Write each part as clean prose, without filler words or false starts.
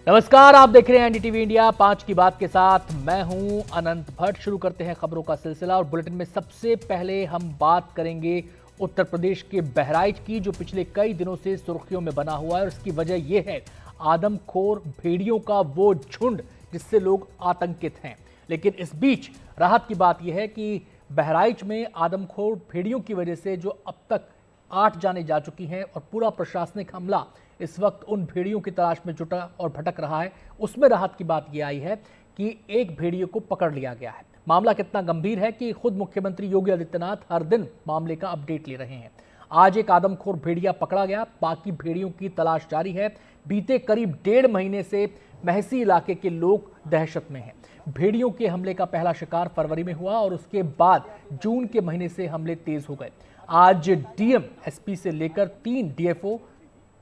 नमस्कार, आप देख रहे हैं एनडीटीवी इंडिया 5 की बात के साथ मैं हूं अनंत भट्ट। शुरू करते हैं खबरों का सिलसिला और बुलेटिन में सबसे पहले हम बात करेंगे उत्तर प्रदेश के बहराइच की, जो पिछले कई दिनों से सुर्खियों में बना हुआ है। और इसकी वजह यह है आदमखोर भेड़ियों का वो झुंड जिससे लोग आतंकित हैं। लेकिन इस बीच राहत की बात यह है कि बहराइच में आदमखोर भेड़ियों की वजह से जो अब तक 8 जाने जा चुकी हैं और पूरा प्रशासनिक हमला इस वक्त उन भेड़ियों की तलाश में जुटा और भटक रहा है, उसमें राहत की बात यह आई है कि एक भेड़िए को पकड़ लिया गया है। मामला कितना गंभीर है कि खुद मुख्यमंत्री योगी आदित्यनाथ हर दिन मामले का अपडेट ले रहे हैं। आज एक आदमखोर भेड़िया पकड़ा गया, बाकी भेड़ियों की तलाश जारी है। बीते करीब 1.5 महीने से महसी इलाके के लोग दहशत में हैं। भेड़ियों के हमले का पहला शिकार फरवरी में हुआ और उसके बाद जून के महीने से हमले तेज हो गए। आज डीएम, एसपी से लेकर 3 डीएफओ,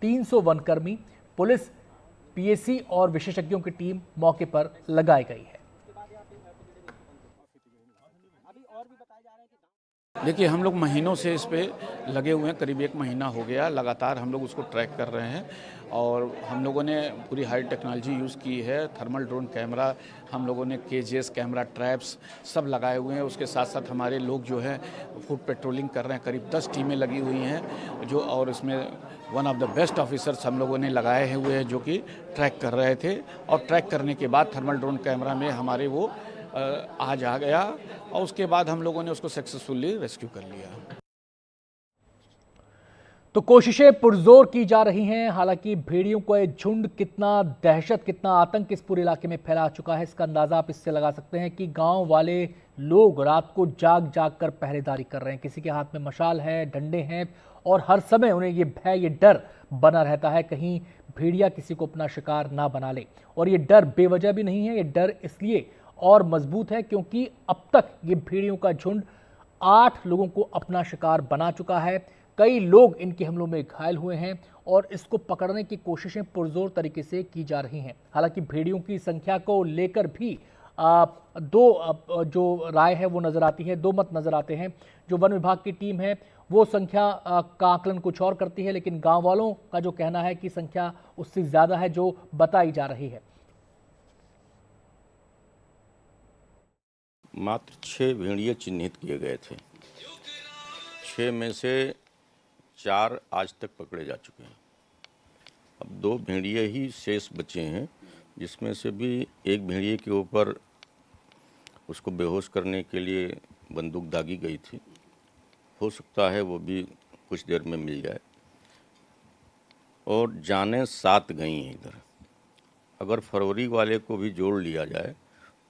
300 वनकर्मी, पुलिस, पीएसी और विशेषज्ञों की टीम मौके पर लगाई गई है। देखिए, हम लोग महीनों से इस पे लगे हुए हैं, करीब 1 महीना हो गया। लगातार हम लोग उसको ट्रैक कर रहे हैं और हम लोगों ने पूरी हाई टेक्नोलॉजी यूज़ की है। थर्मल ड्रोन कैमरा, हम लोगों ने केजीएस कैमरा, ट्रैप्स सब लगाए हुए हैं। उसके साथ साथ हमारे लोग जो है फुट पेट्रोलिंग कर रहे हैं। करीब 10 टीमें लगी हुई हैं जो, और इसमें one of the best officers हम लोगों ने लगाए हुए हैं जो कि ट्रैक कर रहे थे। और ट्रैक करने के बाद थर्मल ड्रोन कैमरा में हमारे वो आज आ गया और उसके बाद हम लोगों ने उसको सक्सेसफुली रेस्क्यू कर लिया। तो कोशिशें पुरजोर की जा रही हैं। हालांकि भेड़ियों का ये झुंड कितना दहशत, कितना आतंक इस पूरे इलाके में फैला चुका है, इसका अंदाजा आप इससे लगा सकते हैं कि गांव वाले लोग रात को जाग जाग कर पहरेदारी कर रहे हैं। किसी के हाथ में मशाल है, डंडे हैं और हर समय उन्हें ये भय, ये डर बना रहता है कहीं भेड़िया किसी को अपना शिकार ना बना ले। और ये डर बेवजह भी नहीं है, ये डर इसलिए और मजबूत है क्योंकि अब तक ये भेड़ियों का झुंड 8 लोगों को अपना शिकार बना चुका है। कई लोग इनके हमलों में घायल हुए हैं और इसको पकड़ने की कोशिशें पुरजोर तरीके से की जा रही हैं। हालांकि भेड़ियों की संख्या को लेकर भी जो राय है वो नजर आती है, 2 मत नजर आते हैं। जो वन विभाग की टीम है वो संख्या का आकलन कुछ और करती है, लेकिन गांव वालों का जो कहना है कि संख्या उससे ज्यादा है जो बताई जा रही है। मात्र 6 भेड़िए चिन्हित किए गए थे। 6 में से 4 आज तक पकड़े जा चुके हैं। अब 2 भेड़िए ही शेष बचे हैं, जिसमें से भी एक भेड़िए के ऊपर उसको बेहोश करने के लिए बंदूक दागी गई थी। हो सकता है वो भी कुछ देर में मिल जाए। और जानें 7 गई हैं इधर। अगर फरवरी वाले को भी जोड़ लिया जाए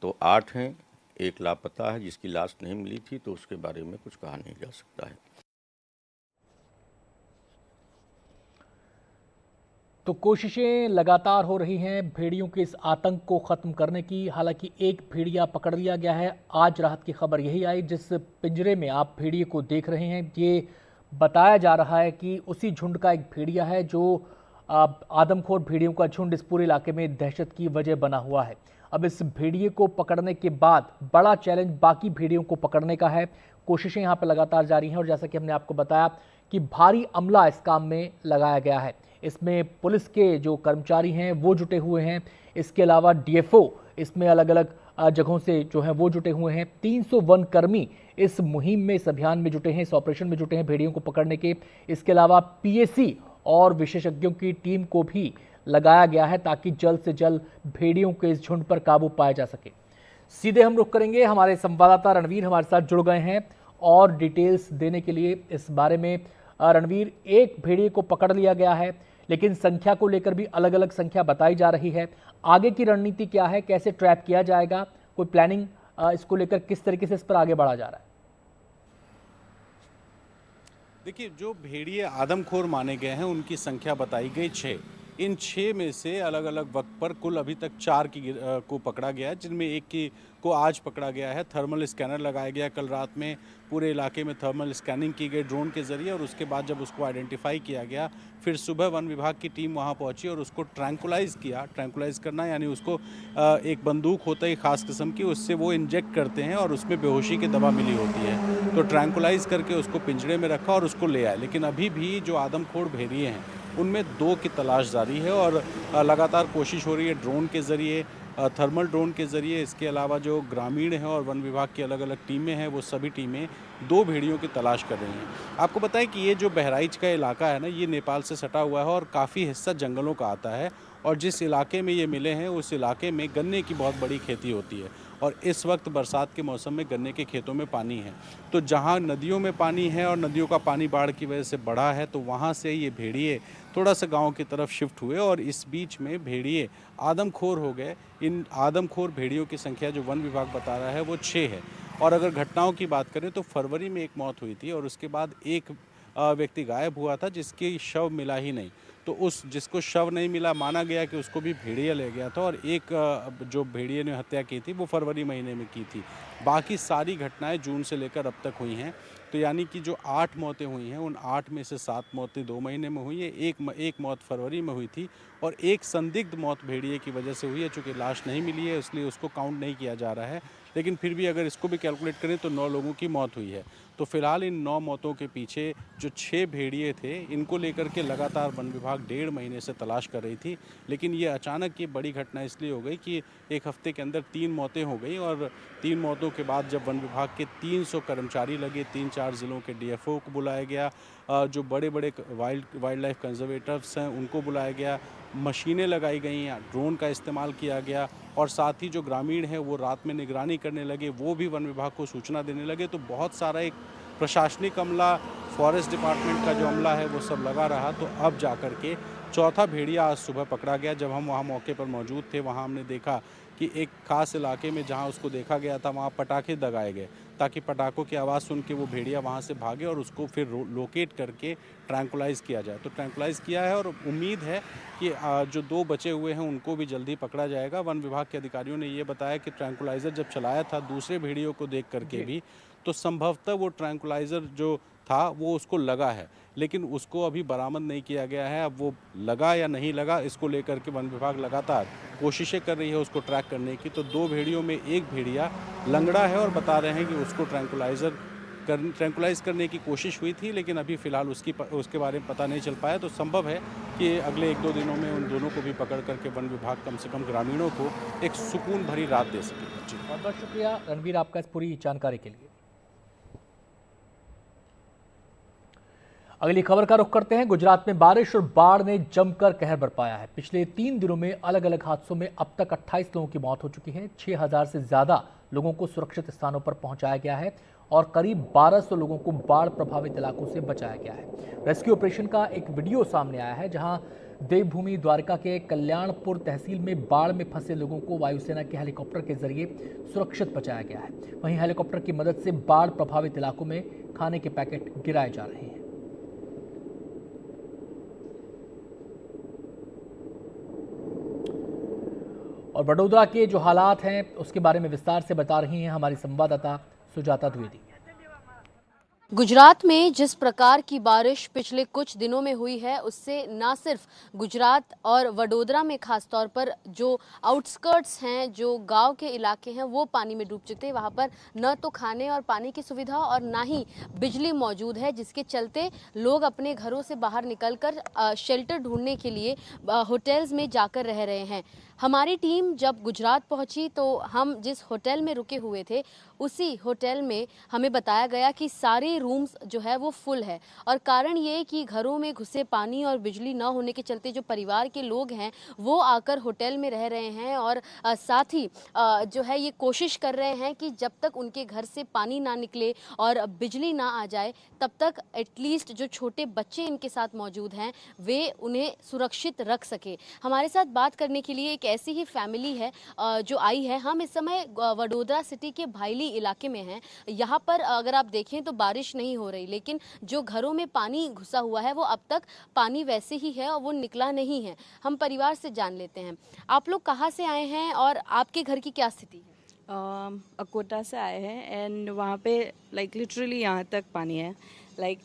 तो 8 हैं। एक लापता है जिसकी लाश नहीं मिली थी, तो उसके बारे में कुछ कहा नहीं जा सकता है। तो कोशिशें लगातार हो रही हैं भेड़ियों के इस आतंक को ख़त्म करने की। हालांकि एक भेड़िया पकड़ लिया गया है। आज राहत की खबर यही आई, जिस पिंजरे में आप भेड़िए को देख रहे हैं ये बताया जा रहा है कि उसी झुंड का एक भेड़िया है जो आदमखोर भेड़ियों का झुंड इस पूरे इलाके में दहशत की वजह बना हुआ है। अब इस भेड़िए को पकड़ने के बाद बड़ा चैलेंज बाकी भेड़ियों को पकड़ने का है। कोशिशें यहाँ पर लगातार जारी हैं और जैसा कि हमने आपको बताया कि भारी अमला इस काम में लगाया गया है। इसमें पुलिस के जो कर्मचारी हैं वो जुटे हुए हैं, इसके अलावा डीएफओ इसमें अलग अलग जगहों से जो हैं वो जुटे हुए हैं। 300 वनकर्मी इस मुहिम में, इस अभियान में जुटे हैं, इस ऑपरेशन में जुटे हैं भेड़ियों को पकड़ने के। इसके अलावा पीएसी और विशेषज्ञों की टीम को भी लगाया गया है ताकि जल्द से जल्द भेड़ियों के इस झुंड पर काबू पाया जा सके। सीधे हम रुख करेंगे, हमारे संवाददाता रणवीर हमारे साथ जुड़ गए हैं और डिटेल्स देने के लिए इस बारे में। रणवीर, एक भेड़िए को पकड़ लिया गया है लेकिन संख्या को लेकर भी अलग अलग संख्या बताई जा रही है। आगे की रणनीति क्या है, कैसे ट्रैप किया जाएगा, कोई प्लानिंग इसको लेकर किस तरीके से इस पर आगे बढ़ा जा रहा है? देखिए, जो भेड़िए आदमखोर माने गए हैं उनकी संख्या बताई गई 6। इन 6 में से अलग अलग वक्त पर कुल अभी तक 4 को पकड़ा गया है, जिनमें एक को आज पकड़ा गया है। थर्मल स्कैनर लगाया गया कल रात में, पूरे इलाके में थर्मल स्कैनिंग की गई ड्रोन के जरिए और उसके बाद जब उसको आइडेंटिफाई किया गया, फिर सुबह वन विभाग की टीम वहां पहुंची और उसको ट्रैंकुलाइज किया। ट्रैंकुलाइज करना यानी उसको एक बंदूक होता है खास किस्म की, उससे वो इंजेक्ट करते हैं और उसमें बेहोशी की दवा मिली होती है। तो ट्रैंकुलाइज करके उसको पिंजरे में रखा और उसको ले आए। लेकिन अभी भी जो आदमखोर भेड़िए हैं उनमें 2 की तलाश जारी है और लगातार कोशिश हो रही है ड्रोन के ज़रिए, थर्मल ड्रोन के ज़रिए। इसके अलावा जो ग्रामीण हैं और वन विभाग की अलग अलग टीमें हैं, वो सभी टीमें 2 भेड़ियों की तलाश कर रही हैं। आपको बताएं कि ये जो बहराइच का इलाका है ना, ये नेपाल से सटा हुआ है और काफ़ी हिस्सा जंगलों का आता है और जिस इलाके में ये मिले हैं उस इलाके में गन्ने की बहुत बड़ी खेती होती है और इस वक्त बरसात के मौसम में गन्ने के खेतों में पानी है। तो जहाँ नदियों में पानी है और नदियों का पानी बाढ़ की वजह से बढ़ा है, तो वहाँ से ये भेड़िए थोड़ा सा गांव की तरफ शिफ्ट हुए और इस बीच में भेड़िए आदमखोर हो गए। इन आदमखोर भेड़ियों की संख्या जो वन विभाग बता रहा है वो 6 है और अगर घटनाओं की बात करें तो फरवरी में एक मौत हुई थी और उसके बाद एक व्यक्ति गायब हुआ था जिसकी शव मिला ही नहीं। तो उस जिसको शव नहीं मिला, माना गया कि उसको भी भेड़िया ले गया था और एक जो भेड़िए ने हत्या की थी वो फरवरी महीने में की थी। बाकी सारी घटनाएं जून से लेकर अब तक हुई हैं। तो यानी कि जो 8 मौतें हुई हैं उन 8 में से 7 मौतें 2 महीने में हुई हैं, एक मौत फरवरी में हुई थी और एक संदिग्ध मौत भेड़िए की वजह से हुई है। चूँकि लाश नहीं मिली है इसलिए उसको काउंट नहीं किया जा रहा है, लेकिन फिर भी अगर इसको भी कैलकुलेट करें तो 9 लोगों की मौत हुई है। तो फिलहाल इन 9 मौतों के पीछे जो 6 भेड़िए थे, इनको लेकर के लगातार वन विभाग 1.5 महीने से तलाश कर रही थी, लेकिन ये अचानक ये बड़ी घटना इसलिए हो गई कि एक हफ्ते के अंदर 3 मौतें हो गई और 3 मौतों के बाद जब वन विभाग के 300 कर्मचारी लगे, 3-4 ज़िलों के डीएफओ को बुलाया गया, जो बड़े बड़े वाइल्ड लाइफ कंजर्वेटर्स हैं उनको बुलाया गया, मशीनें लगाई गई, ड्रोन का इस्तेमाल किया गया और साथ ही जो ग्रामीण हैं वो रात में निगरानी करने लगे, वो भी वन विभाग को सूचना देने लगे। तो बहुत सारा एक प्रशासनिक अमला, फॉरेस्ट डिपार्टमेंट का जो अमला है वो सब लगा रहा। तो अब जाकर के चौथा भेड़िया आज सुबह पकड़ा गया। जब हम वहाँ मौके पर मौजूद थे, वहाँ हमने देखा कि एक खास इलाके में जहाँ उसको देखा गया था वहाँ पटाखे दगाए गए ताकि पटाखों की आवाज़ सुन के वो भेड़िया वहाँ से भागे और उसको फिर लोकेट करके ट्रैंकुलाइज़ किया जाए। तो ट्रैंकुलाइज़ किया है और उम्मीद है कि जो 2 बचे हुए हैं उनको भी जल्दी पकड़ा जाएगा। वन विभाग के अधिकारियों ने ये बताया कि ट्रैंकुलाइज़र जब चलाया था दूसरे भेड़ियों को देख करके भी, तो संभवतः वो ट्रैंकुलाइज़र जो था वो उसको लगा है, लेकिन उसको अभी बरामद नहीं किया गया है। अब वो लगा या नहीं लगा, इसको लेकर के वन विभाग लगातार कोशिशें कर रही है उसको ट्रैक करने की। तो 2 भेड़ियों में एक भेड़िया लंगड़ा है और बता रहे हैं कि उसको ट्रैंकुलाइज़ करने की कोशिश हुई थी, लेकिन अभी फ़िलहाल उसके बारे में पता नहीं चल पाया। तो संभव है कि अगले 1-2 दिनों में उन दोनों को भी पकड़ करके वन विभाग कम से कम ग्रामीणों को एक सुकून भरी रात दे सके। जी, बहुत बहुत शुक्रिया रणवीर आपका इस पूरी जानकारी के लिए। अगली खबर का रुख करते हैं। गुजरात में बारिश और बाढ़ ने जमकर कहर बरपाया है। पिछले 3 दिनों में अलग अलग हादसों में अब तक 28 लोगों की मौत हो चुकी है। 6000 से ज्यादा लोगों को सुरक्षित स्थानों पर पहुंचाया गया है और करीब 1200 लोगों को बाढ़ प्रभावित इलाकों से बचाया गया है। रेस्क्यू ऑपरेशन का एक वीडियो सामने आया है जहां देवभूमि द्वारका के कल्याणपुर तहसील में बाढ़ में फंसे लोगों को वायुसेना के हेलीकॉप्टर के जरिए सुरक्षित बचाया गया है। वहीं हेलीकॉप्टर की मदद से बाढ़ प्रभावित इलाकों में खाने के पैकेट गिराए जा रहे हैं। और वडोदरा के जो हालात हैं उसके बारे में विस्तार से बता रही हैं हमारी संवाददाता सुजाता द्विवेदी। गुजरात में जिस प्रकार की बारिश पिछले कुछ दिनों में हुई है उससे न सिर्फ गुजरात और वडोदरा में खास तौर पर जो आउटस्कर्ट्स हैं, जो गांव के इलाके हैं, वो पानी में डूब चुके हैं। वहां पर न तो खाने और पानी की सुविधा और ना ही बिजली मौजूद है, जिसके चलते लोग अपने घरों से बाहर निकलकर शेल्टर ढूंढने के लिए होटल्स में जाकर रह रहे हैं। हमारी टीम जब गुजरात पहुंची तो हम जिस होटल में रुके हुए थे उसी होटल में हमें बताया गया कि सारे रूम्स जो है वो फुल है और कारण ये कि घरों में घुसे पानी और बिजली न होने के चलते जो परिवार के लोग हैं वो आकर होटल में रह रहे हैं और साथ ही जो है ये कोशिश कर रहे हैं कि जब तक उनके घर से पानी ना निकले और बिजली ना आ जाए तब तक एटलीस्ट जो छोटे बच्चे इनके साथ मौजूद हैं वे उन्हें सुरक्षित रख सके। हमारे साथ बात करने के लिए एक ऐसी ही फैमिली है जो आई है। हम इस समय वडोदरा सिटी के भाईली इलाके में हैं। यहाँ पर अगर आप देखें तो बारिश नहीं हो रही, लेकिन जो घरों में पानी घुसा हुआ है वो अब तक पानी वैसे ही है और वो निकला नहीं है। हम परिवार से जान लेते हैं, आप लोग कहाँ से आए हैं और आपके घर की क्या स्थिति है? अकोटा से आए हैं एंड वहाँ पे लाइक लिटरली यहाँ तक पानी है। Like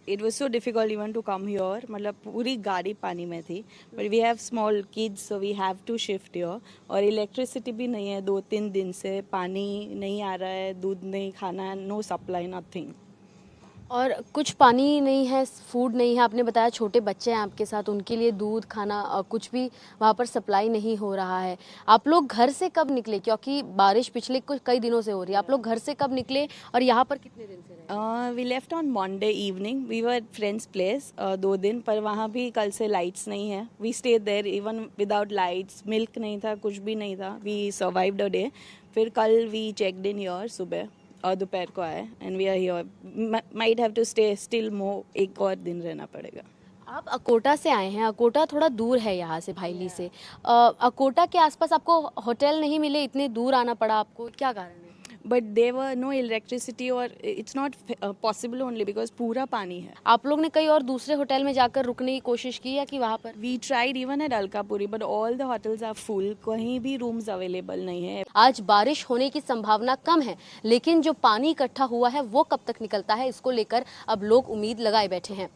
it was so difficult even to come here, मतलब पूरी गाड़ी पानी में थी। But we have small kids so we have to shift here. और इलेक्ट्रिसिटी भी नहीं है, 2-3 दिन से पानी नहीं आ रहा है, दूध नहीं, खाना, नो सप्लाई, नथिंग। और कुछ पानी नहीं है, फूड नहीं है, आपने बताया छोटे बच्चे हैं आपके साथ, उनके लिए दूध खाना कुछ भी वहाँ पर सप्लाई नहीं हो रहा है। आप लोग घर से कब निकले, क्योंकि बारिश पिछले कई दिनों से हो रही है, आप लोग घर से कब निकले और यहाँ पर कितने दिन से रहे? We left on Monday evening, we were friends place 2 दिन, पर वहाँ भी कल से लाइट्स नहीं है। We stay there even without lights, milk नहीं था, कुछ भी नहीं था, वी सर्वाइव्ड अ डे। फिर कल वी चेकड इन हियर सुबह और दोपहर को आए and we are here, might have to stay still more, एक और दिन रहना पड़ेगा। आप अकोटा से आए हैं, अकोटा थोड़ा दूर है यहाँ से, भाईली से। अकोटा के आसपास आपको होटल नहीं मिले, इतने दूर आना पड़ा आपको, क्या कारण है? But there were no electricity और it's not possible only because पूरा पानी है। आप लोग ने कई और दूसरे होटल में जाकर रुकने की कोशिश की है कि वहाँ पर? We tried even at Alkapuri but all the hotels are full, कहीं भी रूम्स अवेलेबल नहीं है। आज बारिश होने की संभावना कम है, लेकिन जो पानी इकट्ठा हुआ है वो कब तक निकलता है, इसको लेकर अब लोग उम्मीद लगाए बैठे हैं।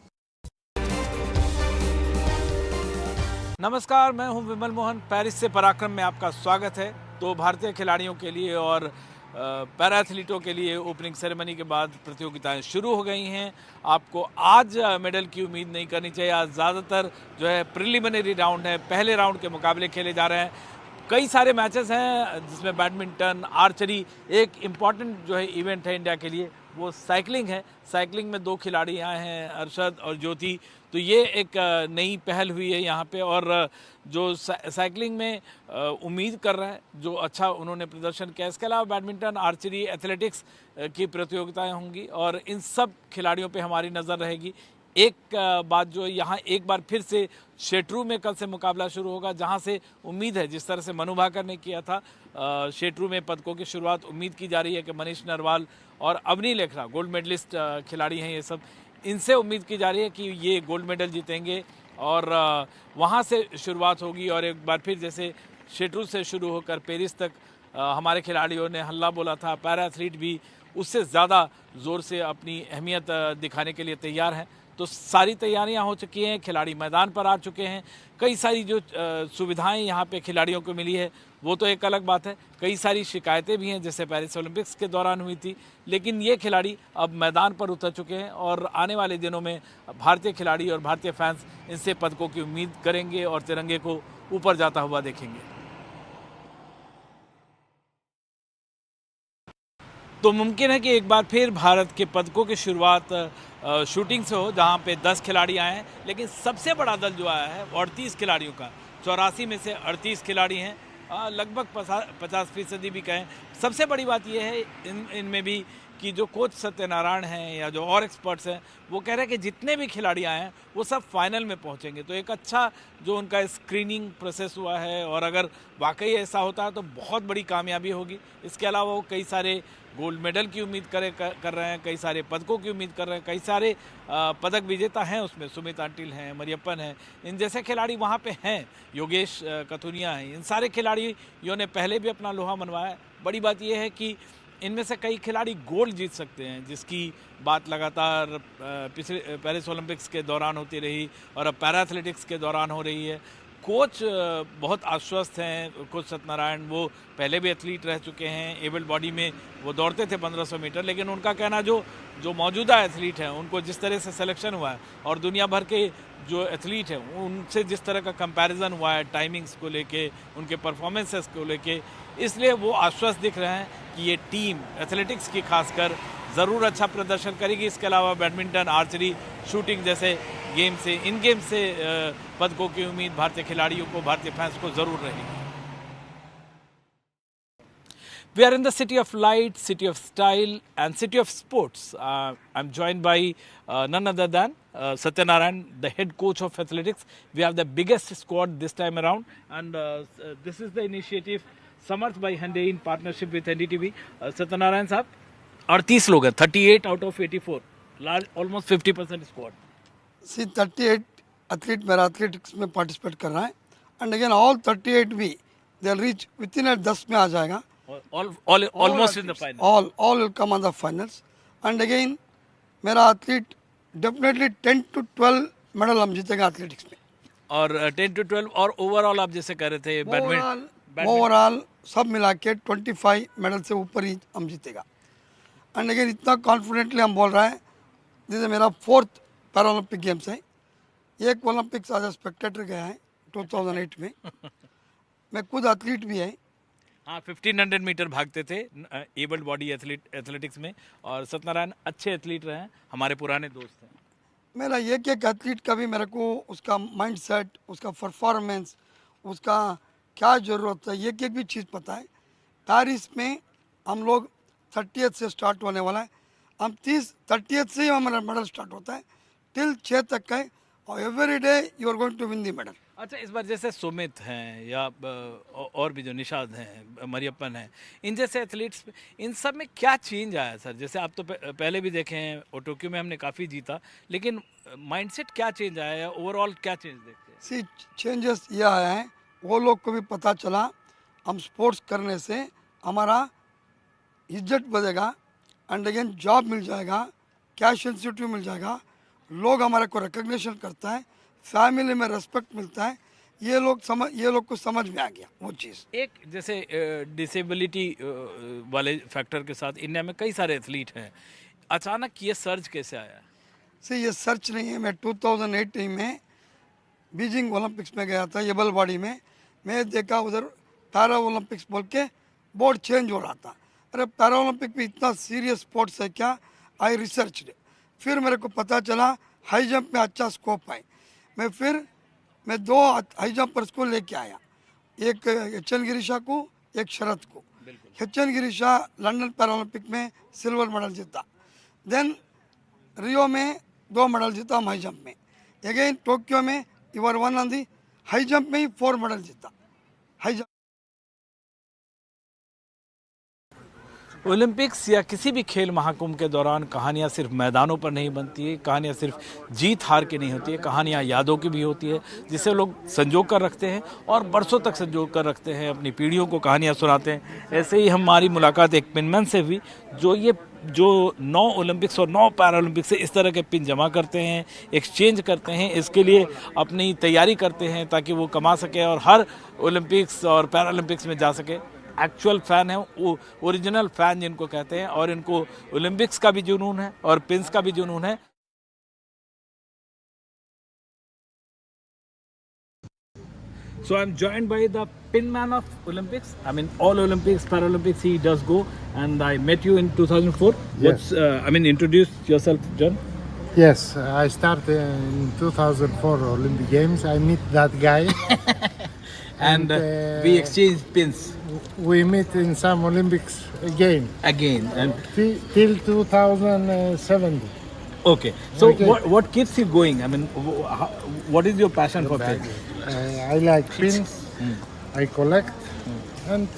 नमस्कार, मैं हूं विमल मोहन। पेरिस से पराक्रम में आपका स्वागत है। तो भारतीय खिलाड़ियों के लिए और पैरा एथलीटों के लिए ओपनिंग सेरेमनी के बाद प्रतियोगिताएं शुरू हो गई हैं। आपको आज मेडल की उम्मीद नहीं करनी चाहिए। आज ज़्यादातर जो है प्रिलिमिनरी राउंड है, पहले राउंड के मुकाबले खेले जा रहे हैं। कई सारे मैचेस हैं जिसमें बैडमिंटन, आर्चरी, एक इम्पॉर्टेंट जो है इवेंट है इंडिया के लिए वो साइकिलिंग है। साइकिलिंग में 2 खिलाड़ी आए हैं, अरशद और ज्योति। तो ये एक नई पहल हुई है यहाँ पे, और जो साइकिलिंग में उम्मीद कर रहा है, जो अच्छा उन्होंने प्रदर्शन किया। इसके अलावा बैडमिंटन, आर्चरी, एथलेटिक्स की प्रतियोगिताएं होंगी और इन सब खिलाड़ियों पे हमारी नज़र रहेगी। एक बात जो यहाँ एक बार फिर से शेट्रू में कल से मुकाबला शुरू होगा, जहाँ से उम्मीद है, जिस तरह से मनु भाकर ने किया था शेट्रू में पदकों की शुरुआत, उम्मीद की जा रही है कि मनीष नरवाल और अवनी लेखरा, गोल्ड मेडलिस्ट खिलाड़ी हैं ये सब, इनसे उम्मीद की जा रही है कि ये गोल्ड मेडल जीतेंगे और वहाँ से शुरुआत होगी। और एक बार फिर जैसे शेट्रू से शुरू होकर पेरिस तक हमारे खिलाड़ियों ने हल्ला बोला था, पैरा एथलीट भी उससे ज़्यादा ज़ोर से अपनी अहमियत दिखाने के लिए तैयार हैं। तो सारी तैयारियां हो चुकी हैं, खिलाड़ी मैदान पर आ चुके हैं। कई सारी जो सुविधाएं यहाँ पे खिलाड़ियों को मिली है वो तो एक अलग बात है, कई सारी शिकायतें भी हैं जैसे पेरिस ओलंपिक्स के दौरान हुई थी, लेकिन ये खिलाड़ी अब मैदान पर उतर चुके हैं और आने वाले दिनों में भारतीय खिलाड़ी और भारतीय फैंस इनसे पदकों की उम्मीद करेंगे और तिरंगे को ऊपर जाता हुआ देखेंगे। तो मुमकिन है कि एक बार फिर भारत के पदकों की शुरुआत शूटिंग से हो, जहां पे 10 खिलाड़ी आए हैं, लेकिन सबसे बड़ा दल जो आया है 38 खिलाड़ियों का, 84 में से 38 खिलाड़ी हैं, लगभग 50% भी कहें। सबसे बड़ी बात यह है इनमें भी कि जो कोच सत्यनारायण हैं या जो और एक्सपर्ट्स हैं वो कह रहे हैं कि जितने भी खिलाड़ी आए हैं वो सब फाइनल में पहुंचेंगे। तो एक अच्छा जो उनका स्क्रीनिंग प्रोसेस हुआ है, और अगर वाकई ऐसा होता है तो बहुत बड़ी कामयाबी होगी। इसके अलावा वो कई सारे गोल्ड मेडल की उम्मीद कर रहे हैं, कई सारे पदकों की उम्मीद कर रहे हैं, कई सारे पदक विजेता हैं उसमें, सुमित आंटिल हैं, मरियप्पन हैं, इन जैसे खिलाड़ी वहाँ पे हैं, योगेश कथुनिया हैं। इन सारे खिलाड़ियों ने पहले भी अपना लोहा मनवाया। बड़ी बात यह है कि इनमें से कई खिलाड़ी गोल्ड जीत सकते हैं, जिसकी बात लगातार पिछले पेरिस ओलंपिक्स के दौरान होती रही और अब पैरा एथलेटिक्स के दौरान हो रही है। कोच बहुत आश्वस्त हैं, कोच सत्यनारायण, वो पहले भी एथलीट रह चुके हैं, एबल्ड बॉडी में वो दौड़ते थे 1500 मीटर, लेकिन उनका कहना जो मौजूदा एथलीट हैं उनको जिस तरह से सिलेक्शन हुआ है और दुनिया भर के जो एथलीट हैं उनसे जिस तरह का कंपैरिजन हुआ है टाइमिंग्स को लेके, उनके परफॉर्मेंसेस को लेके, इसलिए वो आश्वस्त दिख रहे हैं कि ये टीम एथलेटिक्स की खासकर ज़रूर अच्छा प्रदर्शन करेगी। इसके अलावा बैडमिंटन, आर्चरी, शूटिंग जैसे गेम से, इन गेम से पदकों की उम्मीद भारतीय खिलाड़ियों को, भारतीय फैंस को ज़रूर रहेगी। We are in the city of light, city of style and city of sports. I'm joined by none other than Satyanarayan, the head coach of athletics. We have the biggest squad this time around, and this is the initiative Samarth by Hyundai in partnership with NDTV. Satyanarayan साहब, 38 लोग हैं, 38 out of 84, large, almost 50% squad. See, 38 athlete मेरा athletics में participate कर रहा है, and again all 38 भी they'll reach within 10 में आ जाएगा. Almost in the final. All will come on the finals, and again मेरा athlete definitely 10 to 12 मेडल हम जीतेंगे athletics में. और 10 to 12 और ओवरऑल आप जैसे कह रहे थे बैडमिंटन, ओवरऑल सब मिला के 25 मेडल से ऊपर ही हम जीतेगा. एंड अगेन इतना कॉन्फिडेंटली हम बोल रहे हैं, दिस मेरा 4th पैरालंपिक गेम्स है। एक ओलंपिक्स एज ए स्पेक्टेटर गया है 2008 में। मैं खुद एथलीट भी है। हाँ, 1500 मीटर भागते थे एबल्ड बॉडी एथलेटिक्स में, और सत्यनारायण अच्छे एथलीट रहे हैं, हमारे पुराने दोस्त हैं। मेरा एक एथलीट का भी मेरे को उसका माइंडसेट, उसका परफॉर्मेंस, उसका क्या ज़रूरत है, एक भी चीज़ पता है। पेरिस में हम लोग 30th से स्टार्ट होने वाला है। हम 30th से ही हमारा मेडल स्टार्ट होता है टिल 6 तक का है, और every day you are going to win the medal. अच्छा, इस बार जैसे सुमित हैं या और भी जो निषाद हैं, मरियप्पन हैं, इन जैसे एथलीट्स, इन सब में क्या चेंज आया सर? जैसे आप तो पहले भी देखे हैं और टोक्यो में हमने काफ़ी जीता, लेकिन माइंडसेट क्या चेंज आया है, ओवरऑल क्या चेंज देखते हैं? सी चेंजेस ये आया है, वो लोग को भी पता चला हम स्पोर्ट्स करने से हमारा इज्जत बढ़ेगा, एंड अगेन जॉब मिल जाएगा, कैश इंस्टीट्यूट मिल जाएगा, लोग हमारे को रिकग्निशन करता है, फैमिली में रेस्पेक्ट मिलता है। ये लोग को समझ में आ गया वो चीज़। एक जैसे डिसेबिलिटी वाले फैक्टर के साथ इंडिया में कई सारे एथलीट हैं, अचानक ये सर्च कैसे आया? से ये सर्च नहीं है। मैं 2018 में बीजिंग ओलंपिक्स में गया था, एबल बॉडी में। मैं देखा उधर पैरा ओलंपिक्स बोल के बोर्ड चेंज हो रहा था। अरे पैरा ओलंपिक भी इतना सीरियस स्पोर्ट्स है क्या? I research. फिर मेरे को पता चला हाई जंप में अच्छा स्कोप है। मैं 2 हाई जंपर्स को लेके आया, एक एच.एन. गिरीशा को, एक शरद को। H N. Girisha London para Olympic में सिल्वर मेडल जीता, देन रियो में 2 मेडल जीता हम हाई जंप में, अगेन टोक्यो में you are one on the high jump में ही 4 मेडल जीता हाई जंप। ओलंपिक्स या किसी भी खेल महाकुंभ के दौरान कहानियाँ सिर्फ मैदानों पर नहीं बनती है, कहानियाँ सिर्फ जीत हार की नहीं होती है, कहानियाँ यादों की भी होती है, जिसे लोग संजो कर रखते हैं और बरसों तक संजो कर रखते हैं, अपनी पीढ़ियों को कहानियाँ सुनाते हैं। ऐसे ही हमारी मुलाकात एक पिनमैन से हुई जो 9 ओलंपिक्स और 9 पैरा ओलंपिक्स से इस तरह के पिन जमा करते हैं, एक्सचेंज करते हैं, इसके लिए अपनी तैयारी करते हैं ताकि वो कमा सके और हर ओलंपिक्स और पैरा ओलंपिक्स में जा सके। एक्चुअल फ़ैन है, वो ओरिजिनल फ़ैन जिनको कहते हैं, और इनको ओलंपिक्स का भी जुनून है और पिन्स का भी जुनून है। So I'm joined by the pin man of Olympics. I mean, all Olympics, Paralympics, he does go. And I met you in 2004. Yes. Introduce yourself, John. Yes, I started in 2004 Olympic Games. I meet that guy. And we exchange pins. We meet in some Olympics again. And Till 2070. okay. So Okay. What keeps you going? I mean, what is your passion for pins? I like pins. I collect. And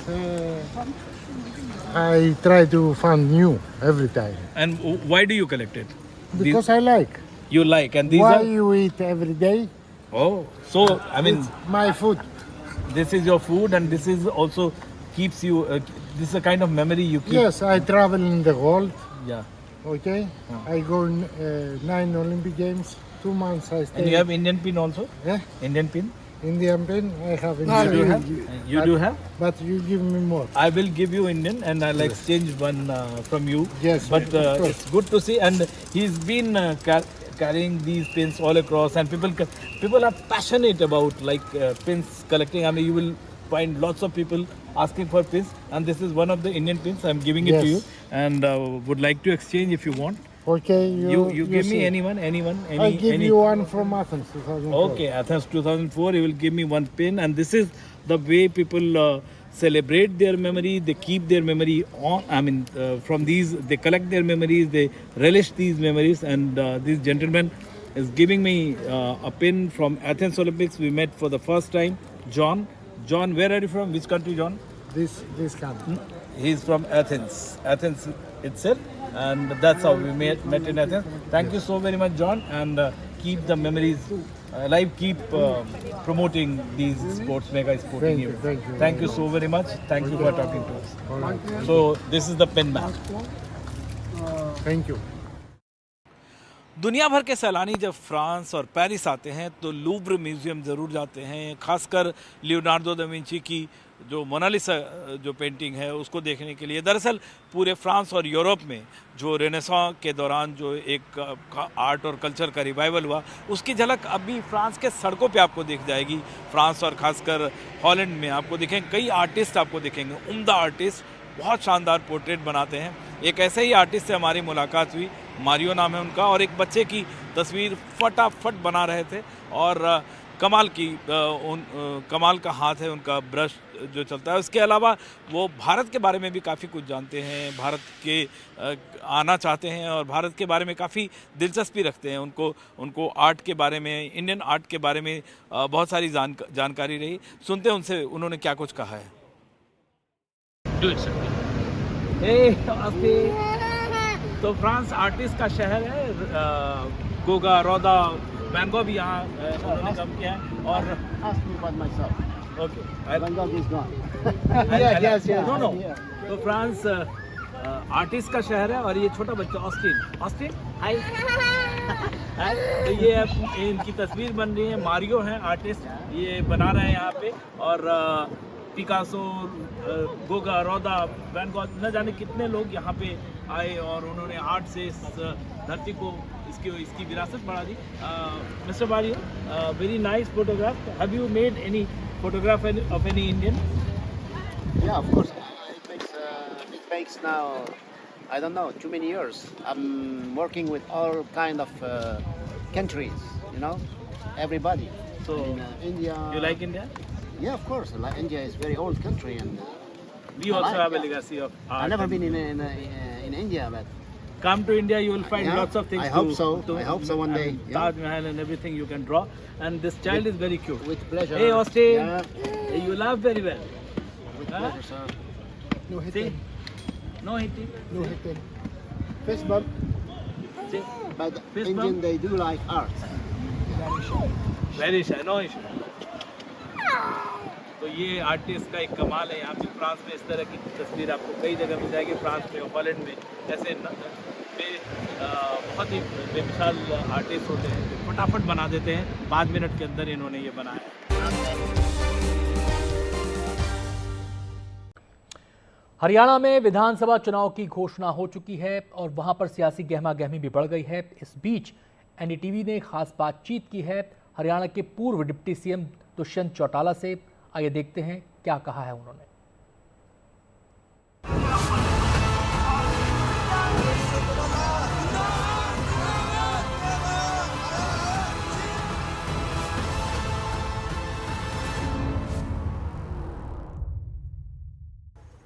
I try to find new every time. And why do you collect it? Because I like. You like, and these Why are... you eat every day? Oh, so, I mean, It's my food. this is your food, and this is also keeps you, this is a kind of memory you keep. Yes, I travel in the world. Yeah. Okay, I go in 9 Olympic Games. 2 months I stay. And you have Indian pin also? Yeah, Indian pin? Indian pin. I have You Indian. do pin. have? You do have? But you give me more. I will give you Indian, and I'll exchange one from you. Yes, But of course. it's good to see, and he's been carrying these pins all across, and people are passionate about pins collecting. I mean, you will find lots of people asking for pins, and this is one of the Indian pins. I'm giving it to Yes. you, and would like to exchange if you want. Okay, You give me see. anyone, I give you one from Athens, 2004. Okay, Athens 2004, you will give me one pin, and this is the way people celebrate their memory, they keep their memory on. I mean, from these, they collect their memories, they relish these memories, and this gentleman is giving me a pin from Athens Olympics. We met for the first time. John, where are you from? Which country, John? This country. He's from Athens itself, and that's how we met in Athens. Thank you so very much, John, and keep the memories alive. Keep promoting these sports, mega sporting Thank you, events. thank you Thank very you so very much. Thank you for talking to us. All right. So this is the pin man. Thank you. दुनिया भर के सैलानी जब France और Paris आते हैं तो Louvre museum ज़रूर जाते हैं, खासकर लियोनार्डो दा विंची की जो मोनालिसा जो पेंटिंग है उसको देखने के लिए। दरअसल पूरे फ्रांस और यूरोप में जो रेनेसां के दौरान जो एक आर्ट और कल्चर का रिवाइवल हुआ, उसकी झलक अभी फ्रांस के सड़कों पे आपको दिख जाएगी। फ्रांस और खासकर हॉलैंड में आपको दिखेंगे कई आर्टिस्ट, आपको दिखेंगे उम्दा आर्टिस्ट, बहुत शानदार पोर्ट्रेट बनाते हैं। एक ऐसे ही आर्टिस्ट से हमारी मुलाकात हुई, मारियो नाम है उनका, और एक बच्चे की तस्वीर फटाफट बना रहे थे और कमाल का हाथ है उनका, ब्रश जो चलता है। उसके अलावा वो भारत के बारे में भी काफ़ी कुछ जानते हैं, भारत के आना चाहते हैं और भारत के बारे में काफ़ी दिलचस्पी रखते हैं। उनको आर्ट के बारे में, इंडियन आर्ट के बारे में बहुत सारी जानकारी रही। सुनते हैं उनसे उन्होंने क्या कुछ कहा है। तो फ्रांस आर्टिस्ट का शहर है, गोगा, रौदा, वैन गॉग भी यहाँ उन्होंने काम किया है। और तो फ्रांस आर्टिस्ट का शहर है और ये छोटा बच्चा ऑस्टिन हाय तो ये इनकी तस्वीर बन रही है। मारियो हैं आर्टिस्ट, ये बना रहे हैं यहाँ पे, और पिकासो, गोगा, रौदा, वैन गॉग, न जाने कितने लोग यहाँ पे आए और उन्होंने आर्ट से इस धरती को इसकी विरासत बढ़ा दी। Mister Mario, very nice photograph. Have you made any photograph of any Indian? Yeah, of course. It makes now, I don't know, too many years. I'm working with all kind of countries, you know, everybody. So, in India. You like India? Yeah, of course. Like India is very old country, and we also have a legacy of art. I've never been in India, but come to India, you will find yeah, lots of things. I hope so. I hope so one day. Taj Mahal and everything you can draw. And this child is very cute. With pleasure. Hey, Austin. Yeah. You laugh very well. With pleasure, sir. No See? hitting. No hitting. No hitting. Fist bump. See? But Fist Indian, bump. they do like art. Very shy. No issue. तो ये artist का एक कमाल है। यहाँ पे France में इस तरह की तस्वीर आपको कई जगह मिल जाएगी, फ्रांस में, हॉलैंड में। ऐसे बहुत ही बेमिसाल आर्टिस्ट होते हैं जो फटाफट बना देते हैं। 5 मिनट के अंदर इन्होंने ये बनाया। हरियाणा में विधानसभा चुनाव की घोषणा हो चुकी है और वहां पर सियासी गहमा गहमी भी बढ़ गई है। इस बीच एनडीटीवी ने खास बातचीत की है हरियाणा के पूर्व डिप्टी सीएम दुष्यंत चौटाला से। आइए देखते हैं क्या कहा है उन्होंने।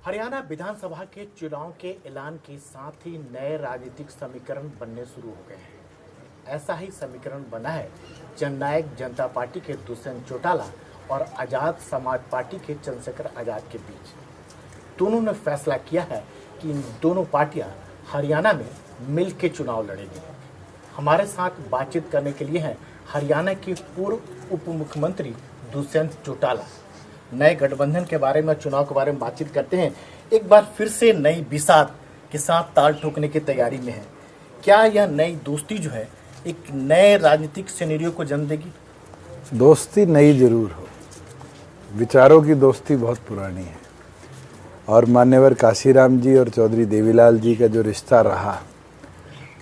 हरियाणा विधानसभा के चुनाव के ऐलान के साथ ही नए राजनीतिक समीकरण बनने शुरू हो गए हैं। ऐसा ही समीकरण बना है जननायक जनता पार्टी के दुष्यंत चौटाला और आज़ाद समाज पार्टी के चंद्रशेखर आज़ाद के बीच। दोनों ने फैसला किया है कि इन दोनों पार्टियां हरियाणा में मिल के चुनाव लड़ेंगी। हमारे साथ बातचीत करने के लिए हैं हरियाणा के पूर्व उप मुख्यमंत्री दुष्यंत चौटाला। नए गठबंधन के बारे में, चुनाव के बारे में बातचीत करते हैं। एक बार फिर से नई बिसात के साथ ताल ठोकने की तैयारी में है। क्या यह नई दोस्ती जो है एक नए राजनीतिक सिनेरियो को जन्म देगी? दोस्ती नई जरूर हो, विचारों की दोस्ती बहुत पुरानी है। और मान्यवर काशीराम जी और चौधरी देवीलाल जी का जो रिश्ता रहा,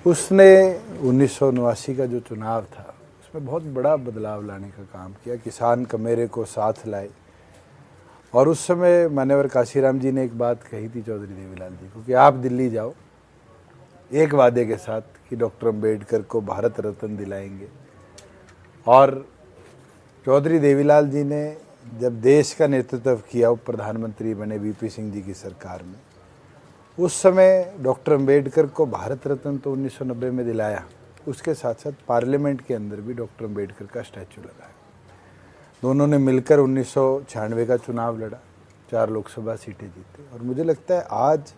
उसने 1979 का जो चुनाव था उसमें बहुत बड़ा बदलाव लाने का काम किया। किसान कमेरे को साथ लाए और उस समय मान्यवर काशीराम जी ने एक बात कही थी चौधरी देवीलाल जी को कि आप दिल्ली जाओ एक वादे के साथ कि डॉक्टर अंबेडकर को भारत रत्न दिलाएंगे। और चौधरी देवीलाल जी ने जब देश का नेतृत्व किया, उप प्रधानमंत्री बने वीपी सिंह जी की सरकार में, उस समय डॉक्टर अंबेडकर को भारत रत्न तो 1990 में दिलाया, उसके साथ साथ पार्लियामेंट के अंदर भी डॉक्टर अंबेडकर का स्टैचू लगाया। दोनों ने मिलकर 1996 का चुनाव लड़ा, 4 लोकसभा सीटें जीते। और मुझे लगता है आज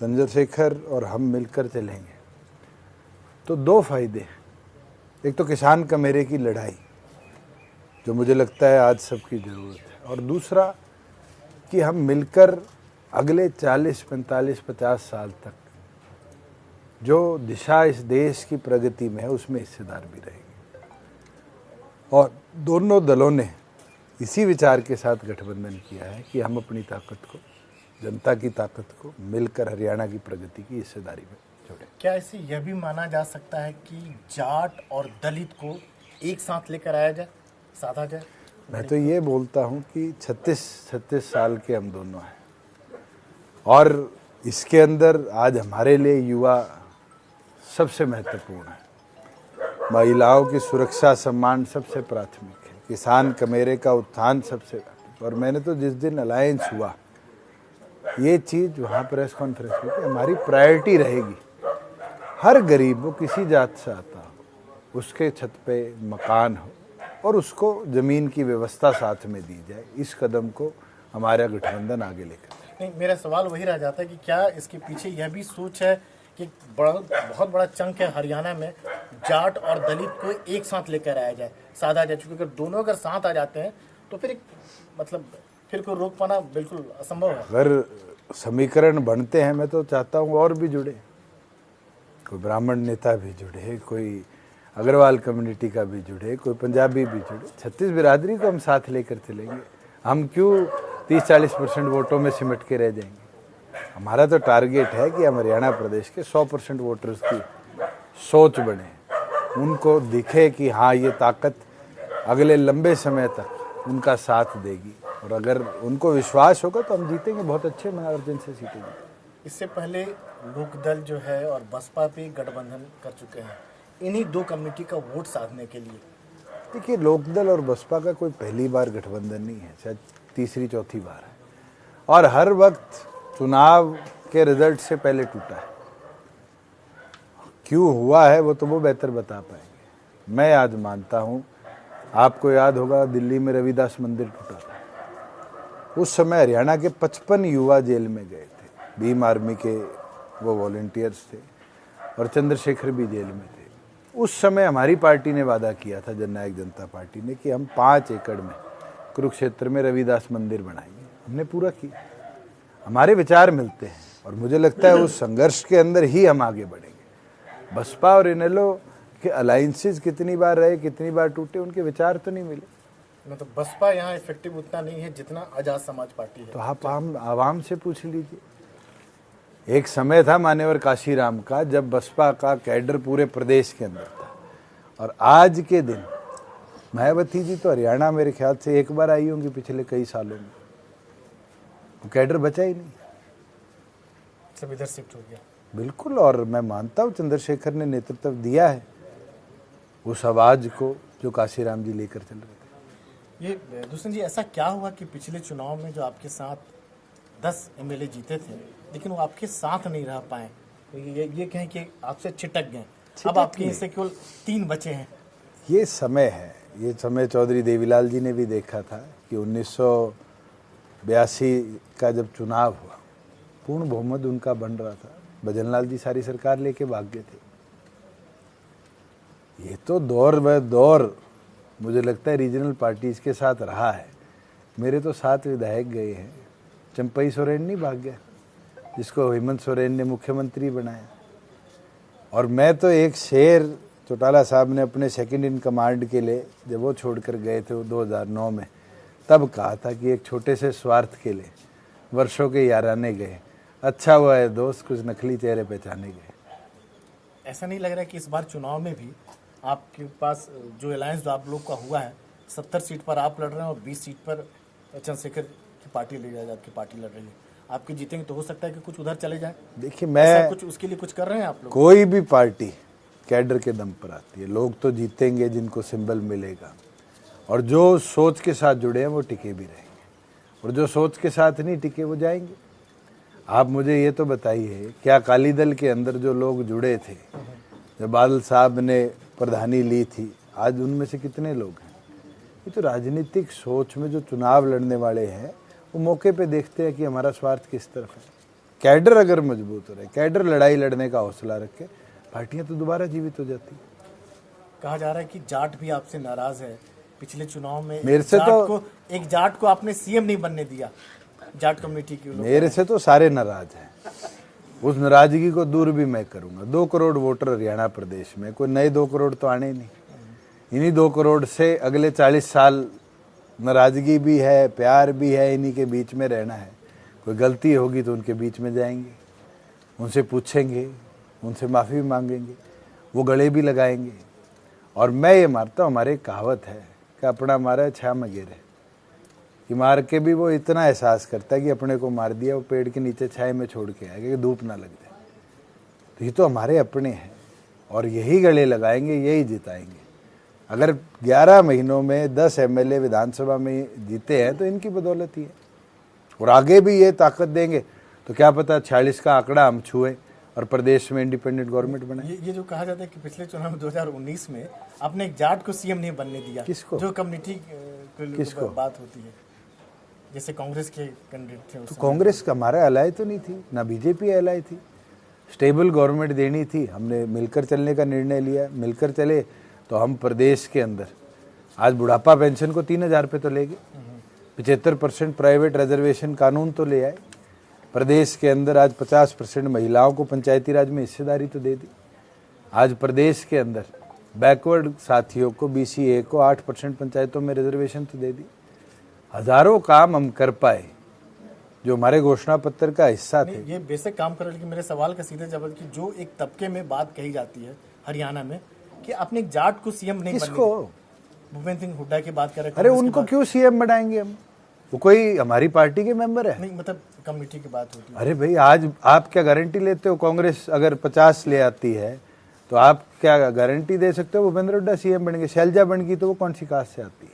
चंद्रशेखर और हम मिलकर चलेंगे तो 2 फायदे हैं। एक तो किसान कमेरे की लड़ाई जो मुझे लगता है आज सबकी ज़रूरत है, और दूसरा कि हम मिलकर अगले 40, 45, 50 साल तक जो दिशा इस देश की प्रगति में है उसमें हिस्सेदार भी रहेंगे। और दोनों दलों ने इसी विचार के साथ गठबंधन किया है कि हम अपनी ताकत को, जनता की ताकत को मिलकर हरियाणा की प्रगति की हिस्सेदारी में जोड़ें। क्या इसे यह भी माना जा सकता है कि जाट और दलित को एक साथ लेकर आया जाए, साधा जाए? मैं तो ये बोलता हूँ कि 36 साल के हम दोनों हैं और इसके अंदर आज हमारे लिए युवा सबसे महत्वपूर्ण है। महिलाओं की सुरक्षा सम्मान सबसे प्राथमिक है, किसान कमेरे का उत्थान सबसे। और मैंने तो जिस दिन अलायंस हुआ ये चीज़ वहाँ प्रेस कॉन्फ्रेंस में कि हमारी प्रायोरिटी रहेगी हर गरीब, वो किसी जात से आता हो, उसके छत पे मकान हो और उसको ज़मीन की व्यवस्था साथ में दी जाए। इस कदम को हमारा गठबंधन आगे लेकर जाए। नहीं, मेरा सवाल वही रह जाता है कि क्या इसके पीछे यह भी सोच है कि बहुत बड़ा चंक है हरियाणा में, जाट और दलित को एक साथ लेकर आया जाए, साधा जाए, क्योंकि अगर दोनों अगर साथ आ जाते हैं तो फिर फिर कोई रोक पाना बिल्कुल असंभव है। अगर समीकरण बनते हैं, मैं तो चाहता हूँ और भी जुड़े, कोई ब्राह्मण नेता भी जुड़े, कोई अग्रवाल कम्युनिटी का भी जुड़े, कोई पंजाबी भी जुड़े। 36 बिरादरी को हम साथ लेकर चलेंगे। हम क्यों 30-40% वोटों में सिमट के रह जाएंगे? हमारा तो टारगेट है कि हम हरियाणा प्रदेश के 100% वोटर्स की सोच बने, उनको दिखे कि हाँ ये ताकत अगले लंबे समय तक उनका साथ देगी और अगर उनको विश्वास होगा तो हम जीतेंगे, बहुत अच्छे मार्जिन से जीतेंगे। इससे पहले लोकदल जो है और बसपा पे गठबंधन कर चुके हैं इन्हीं दो कम्युनिटी का वोट साधने के लिए। देखिए, लोकदल और बसपा का कोई पहली बार गठबंधन नहीं है, शायद तीसरी चौथी बार है और हर वक्त चुनाव के रिजल्ट से पहले टूटा है। क्यों हुआ है वो तो वो बेहतर बता पाएंगे। मैं आज मानता हूँ, आपको याद होगा दिल्ली में रविदास मंदिर टूटा था, उस समय हरियाणा के 55 युवा जेल में गए थे, भीम आर्मी के वो वॉलंटियर्स थे और चंद्रशेखर भी जेल में थे। उस समय हमारी पार्टी ने वादा किया था, जननायक जनता पार्टी ने, कि हम 5 एकड़ में कुरुक्षेत्र में रविदास मंदिर बनाएंगे। हमने पूरा किया। हमारे विचार मिलते हैं और मुझे लगता है उस संघर्ष के अंदर ही हम आगे बढ़ेंगे। बसपा और इनेलो के अलायंसेस कितनी बार रहे, कितनी बार टूटे, उनके विचार तो नहीं मिले। मतलब बसपा यहाँ इफेक्टिव उतना नहीं है जितना आजाद समाज पार्टी है। तो आप आवाम से पूछ लीजिए। एक समय था मान्यवर काशीराम का जब बसपा का कैडर पूरे प्रदेश के अंदर था और आज के दिन मायावती जी तो हरियाणा मेरे ख्याल से एक बार आई होंगी पिछले कई सालों में, वो कैडर बचा ही नहीं, सब इधर शिफ्ट हो गया। बिल्कुल। और मैं मानता हूँ चंद्रशेखर ने नेतृत्व दिया है उस आवाज को जो काशीराम जी लेकर चल रहे थे। ये दुष्यंत जी, ऐसा क्या हुआ कि पिछले चुनाव में जो आपके साथ 10 एमएलए जीते थे लेकिन वो आपके साथ नहीं रह पाए, तो ये कहें कि आपसे छिटक गए, अब आपके इससे केवल 3 बचे हैं। ये समय है, ये समय चौधरी देवीलाल जी ने भी देखा था कि 1982 का जब चुनाव हुआ, पूर्ण बहुमत उनका बन रहा था, भजनलाल जी सारी सरकार लेके भाग गए थे। ये तो दौर ब दौर मुझे लगता है रीजनल पार्टीज के साथ रहा है। मेरे तो 7 विधायक गए हैं, चंपई सोरेन नहीं भाग गया जिसको हेमंत सोरेन ने मुख्यमंत्री बनाया। और मैं तो एक शेर चौटाला साहब ने अपने सेकंड इन कमांड के लिए जब वो छोड़कर गए थे 2009 में, तब कहा था कि एक छोटे से स्वार्थ के लिए वर्षों के याराने गए, अच्छा हुआ है दोस्त कुछ नकली चेहरे पहचाने गए। ऐसा नहीं लग रहा है कि इस बार चुनाव में भी आपके पास जो अलायंस आप लोग का हुआ है, 70 सीट पर आप लड़ रहे हैं और 20 सीट पर चंद्रशेखर की पार्टी आजाद की पार्टी लड़ रही है, आपके जीतेंगे तो हो सकता है कि कुछ उधर चले जाए। देखिए, मैं कुछ उसके लिए कुछ कर रहे हैं आप लोग? कोई भी पार्टी कैडर के दम पर आती है, लोग तो जीतेंगे जिनको सिंबल मिलेगा और जो सोच के साथ जुड़े हैं वो टिके भी रहेंगे और जो सोच के साथ नहीं टिके वो जाएंगे। आप मुझे ये तो बताइए, क्या अकाली दल के अंदर जो लोग जुड़े थे जब बादल साहब ने प्रधानी ली थी, आज उनमें से कितने लोग हैं? ये तो राजनीतिक सोच में जो चुनाव लड़ने वाले हैं वो मौके पे देखते हैं कि हमारा स्वार्थ किस तरफ है। कैडर अगर मजबूत हो रहे, कैडर लड़ाई लड़ने का हौसला रखे, पार्टियां तो दोबारा जीवित हो जाती। कहा जा रहा है कि जाट भी आपसे नाराज है। पिछले चुनाव में मेरे से तो एक जाट को आपने सीएम नहीं बनने दिया, जाट कम्युनिटी के लोग। मेरे से तो सारे नाराज हैं, उस नाराजगी को दूर भी मैं करूंगा। 2 करोड़ वोटर हरियाणा प्रदेश में, कोई नए 2 करोड़ तो आने नहीं। इन्हीं 2 करोड़ से अगले 40 साल नाराजगी भी है, प्यार भी है, इन्हीं के बीच में रहना है। कोई गलती होगी तो उनके बीच में जाएंगे, उनसे पूछेंगे, उनसे माफ़ी भी मांगेंगे, वो गले भी लगाएंगे। और मैं ये मानता हूँ, हमारे कहावत है कि अपना मारा छा मगेरे, कि मार के भी वो इतना एहसास करता है कि अपने को मार दिया, वो पेड़ के नीचे छाए में छोड़ के आएगा कि धूप ना लग जाए। तो ये तो हमारे अपने हैं और यही गले लगाएंगे, यही जिताएंगे। अगर 11 महीनों में 10 एमएलए विधानसभा में जीते हैं तो इनकी बदौलत ही है, और आगे भी ये ताकत देंगे तो क्या पता 46 का आंकड़ा हम छुए और प्रदेश में इंडिपेंडेंट गवर्नमेंट बनाए। ये जो कहा जाता है कि पिछले चुनाव में 2019 में आपने एक जाट को सीएम नहीं बनने दिया। किसको? जो कम्युनिटी किसको? बात होती है, जैसे कांग्रेस के कैंडिडेट थे उस तो समय। कांग्रेस का हमारा एलाय तो नहीं थी, ना बीजेपी एलाय थी। स्टेबल गवर्नमेंट देनी थी, हमने मिलकर चलने का निर्णय लिया। मिलकर चले तो हम प्रदेश के अंदर आज बुढ़ापा पेंशन को 3,000 पे तो ले गए, 75% प्राइवेट रिजर्वेशन कानून तो ले आए। प्रदेश के अंदर आज 50% महिलाओं को पंचायती राज में हिस्सेदारी तो दे दी। आज प्रदेश के अंदर बैकवर्ड साथियों को, BCA को 8% पंचायतों में रिजर्वेशन तो दे दी। हजारों काम हम कर पाए जो हमारे घोषणा पत्र का हिस्सा थे। ये बेसिक काम कर, लेकिन मेरे सवाल का सीधे जवाब कि जो एक तबके में बात कही जाती है हरियाणा में कि आपने एक जाट को सीएम नहीं किसको? भूपेंद्र सिंह हुड्डा की बात कर रहे हैं। अरे उनको क्यों सीएम बनाएंगे हम? वो कोई हमारी पार्टी के मेंबर है? नहीं, मतलब कमेटी की बात होती है। अरे भाई, आज आप क्या गारंटी लेते हो? कांग्रेस अगर 50 ले आती है तो आप क्या गारंटी दे सकते हो भूपेंद्र हुड्डा सीएम बनेंगे? शैलजा बन गई तो वो कौन सी कास्ट से आती है?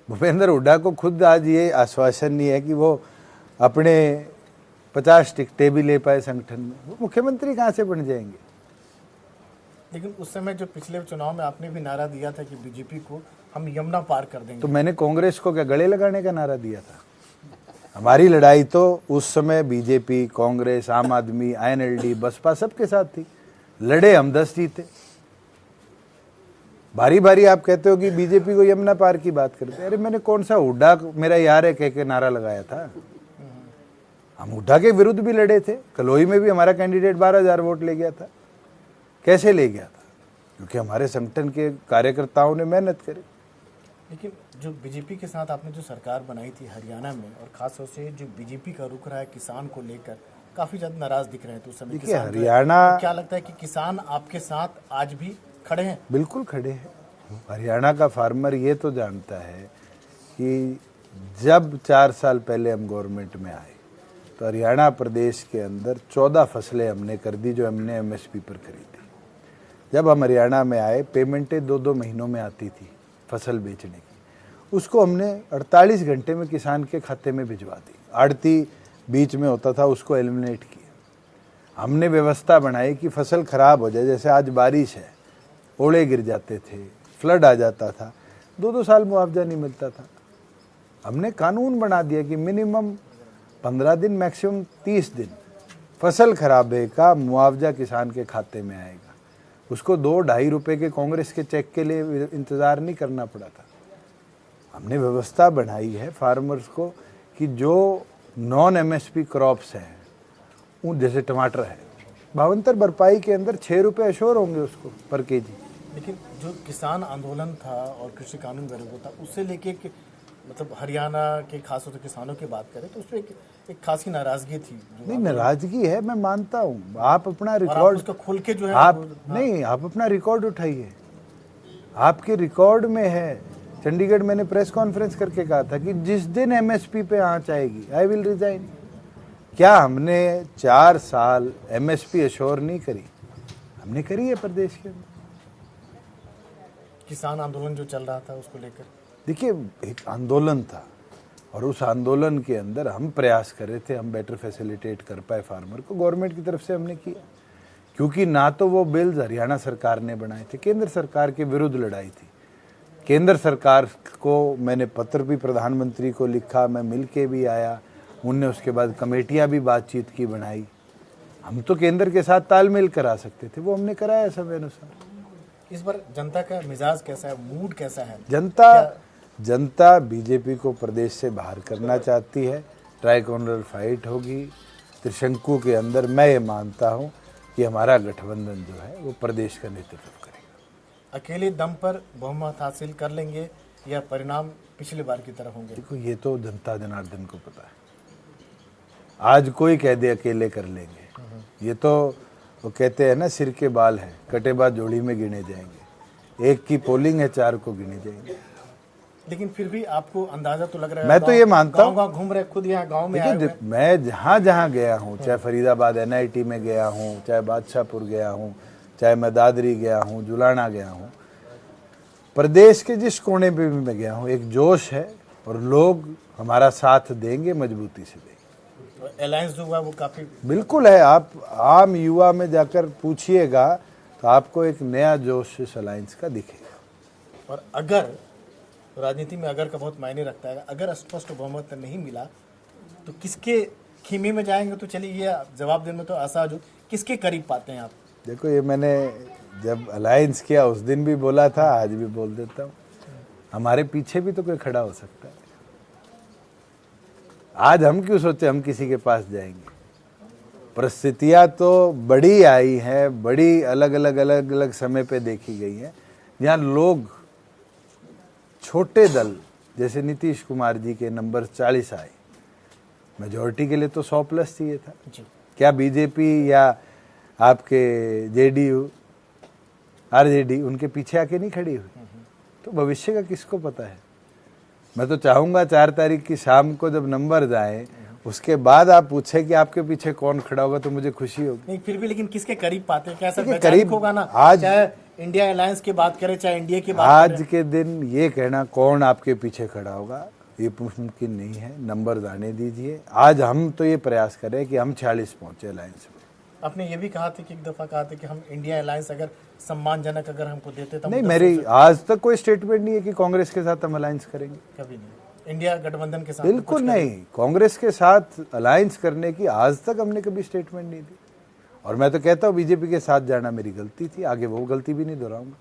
भूपेंद्र हुड्डा को खुद आज ये आश्वासन नहीं है कि वो अपने 50 टिकटें भी ले पाए संगठन में। वो मुख्यमंत्री कहाँ से बन जाएंगे? लेकिन उस समय जो पिछले चुनाव में आपने भी नारा दिया था कि बीजेपी को हम यमुना पार कर देंगे, तो मैंने कांग्रेस को क्या गले लगाने का नारा दिया था? हमारी लड़ाई तो उस समय बीजेपी, कांग्रेस, आम आदमी, INLD, बसपा सबके साथ थी। लड़े हम 10 जीते। बारी बारी आप कहते हो कि बीजेपी को यमुना पार की बात करते हैं। अरे मैंने कौन सा हुड्डा मेरा यार है कह के नारा लगाया था? हम हुड्डा के विरुद्ध भी लड़े थे। कलोई में भी हमारा कैंडिडेट 12,000 वोट ले गया था। कैसे ले गया था? क्योंकि हमारे संगठन के कार्यकर्ताओं ने मेहनत करी। लेकिन जो बीजेपी के साथ आपने जो सरकार बनाई थी हरियाणा में, और खासतौर से जो बीजेपी का रुख रहा है किसान को लेकर, काफी ज्यादा नाराज दिख रहे थे उस समय। देखिए हरियाणा, तो क्या लगता है कि किसान आपके साथ आज भी खड़े हैं? बिल्कुल खड़े हैं। हरियाणा का फार्मर ये तो जानता है कि जब 4 साल पहले हम गवर्नमेंट में आए तो हरियाणा प्रदेश के अंदर 14 फसलें हमने कर दी जो हमने MSP पर खरीदी। जब हम हरियाणा में आए पेमेंटें 2-2 महीनों में आती थी फसल बेचने की, उसको हमने 48 घंटे में किसान के खाते में भिजवा दी। आड़ती बीच में होता था, उसको एलिमिनेट किया। हमने व्यवस्था बनाई कि फसल खराब हो जाए, जैसे आज बारिश है, ओले गिर जाते थे, फ्लड आ जाता था, 2-2 साल मुआवजा नहीं मिलता था। हमने कानून बना दिया कि मिनिमम 15 दिन, मैक्सिमम 30 दिन फसल खराबे का मुआवजा किसान के खाते में आएगा। उसको 2-2.5 रुपए के कांग्रेस के चेक के लिए इंतज़ार नहीं करना पड़ा था। हमने व्यवस्था बनाई है फार्मर्स को कि जो नॉन MSP क्रॉप्स हैं, उन जैसे टमाटर है, भावांतर भरपाई के अंदर 6 रुपये अश्योर होंगे उसको पर केजी। लेकिन जो किसान आंदोलन था और कृषि कानून विरोध था, उससे लेके मतलब हरियाणा के खासतौर से किसानों की बात करें तो उसमें एक खासी नाराजगी थी। नहीं, नाराजगी है, मैं मानता हूँ। आप अपना रिकॉर्ड उसका खोल के जो है आप नहीं, आप अपना रिकॉर्ड उठाइए, आपके रिकॉर्ड में है। चंडीगढ़ मैंने प्रेस कॉन्फ्रेंस करके कहा था कि जिस दिन MSP पे आंच आएगी आई विल रिजाइन। क्या हमने 4 साल MSP अश्योर नहीं करी? हमने करी है प्रदेश के अंदर। किसान आंदोलन जो चल रहा था उसको लेकर, देखिए एक आंदोलन था और उस आंदोलन के अंदर हम प्रयास कर रहे थे हम बेटर फैसिलिटेट कर पाए फार्मर को। गवर्नमेंट की तरफ से हमने किया, क्योंकि ना तो वो बिल्स हरियाणा सरकार ने बनाए थे, केंद्र सरकार के विरुद्ध लड़ाई थी। केंद्र सरकार को मैंने पत्र भी प्रधानमंत्री को लिखा, मैं मिल के भी आया, उनने उसके बाद कमेटियां भी बातचीत की बनाई। हम तो केंद्र के साथ तालमेल करा सकते थे, वो हमने कराया समय अनुसार। इस बार जनता का मिजाज कैसा है, मूड कैसा है? जनता बीजेपी को प्रदेश से बाहर करना चाहती है। ट्राइकोनल फाइट होगी, त्रिशंकु के अंदर मैं ये मानता हूँ कि हमारा गठबंधन जो है वो प्रदेश का नेतृत्व करेगा। अकेले दम पर बहुमत हासिल कर लेंगे या परिणाम पिछली बार की तरह होंगे? देखो, ये तो जनता जनार्दन को पता है। आज कोई कह दे अकेले कर लेंगे, ये तो वो कहते हैं ना, सिर के बाल हैं, कटे बाद जोड़ी में गिने जाएंगे। एक की पोलिंग है, 4 को गिने जाएंगे। लेकिन फिर भी आपको अंदाजा तो लग रहा है, मैं तो ये मानता हूँ, गाँव घूम रहे, खुद यहाँ गाँव में आए हुए हैं। मैं जहाँ जहाँ गया हूँ, चाहे फरीदाबाद NIT में गया हूँ, चाहे बादशाहपुर गया हूँ, चाहे मैं दादरी गया हूँ, जुलाना गया हूँ, प्रदेश के जिस कोने पे भी मैं गया हूँ, एक जोश है और लोग हमारा साथ देंगे, मजबूती से देंगे। अलायंस जो हुआ वो काफी बिल्कुल है। आप आम युवा में जाकर पूछिएगा तो आपको एक नया जोश इस अलायंस का दिखेगा। और अगर राजनीति में अगर का बहुत मायने रखता है, अगर स्पष्ट बहुमत नहीं मिला तो किसके खीमे में जाएंगे? तो चलिए ये जवाब देने में तो असहज हो, किसके करीब पाते हैं आप? देखो, ये मैंने जब अलायंस किया उस दिन भी बोला था, आज भी बोल देता हूँ, हमारे पीछे भी तो कोई खड़ा हो सकता है। आज हम क्यों सोचे हम किसी के पास जाएंगे? परिस्थितियाँ तो बड़ी आई हैं, बड़ी अलग अलग समय पे देखी गई हैं, जहाँ लोग छोटे दल जैसे नीतीश कुमार जी के नंबर 40 आए, मेजॉरिटी के लिए तो 100+ चाहिए था। क्या बीजेपी या आपके JDU RJD उनके पीछे आके नहीं खड़ी हुई? तो भविष्य का किसको पता है? मैं तो चाहूंगा 4 तारीख की शाम को जब नंबर जाए उसके बाद आप पूछे कि आपके पीछे कौन खड़ा होगा, तो मुझे खुशी होगी। नहीं, फिर भी लेकिन किसके करीब पाते हैं? क्या ऐसा देखिए, वैचारिक करीब होगा ना? आज चाहे इंडिया अलायंस की बात करें, चाहे इंडिया की बात आज करें, के दिन ये कहना कौन आपके पीछे खड़ा होगा ये मुमकिन नहीं है। नंबर जाने दीजिए। आज हम तो ये प्रयास करें कि हम 46 पहुंचे अलायंस में। आपने ये भी कहा था कि एक दफा कहा था कि हम इंडिया अलायंस अगर सम्मानजनक अगर हमको देते तो नहीं, मेरी आज तक कोई स्टेटमेंट नहीं है कि कांग्रेस के साथ हम अलायंस करेंगे। कभी नहीं। इंडिया गठबंधन के साथ बिल्कुल नहीं। कांग्रेस के साथ अलायंस करने की आज तक हमने कभी स्टेटमेंट नहीं दी। और मैं तो कहता हूँ बीजेपी के साथ जाना मेरी गलती थी, आगे वो गलती भी नहीं दोहराऊंगा।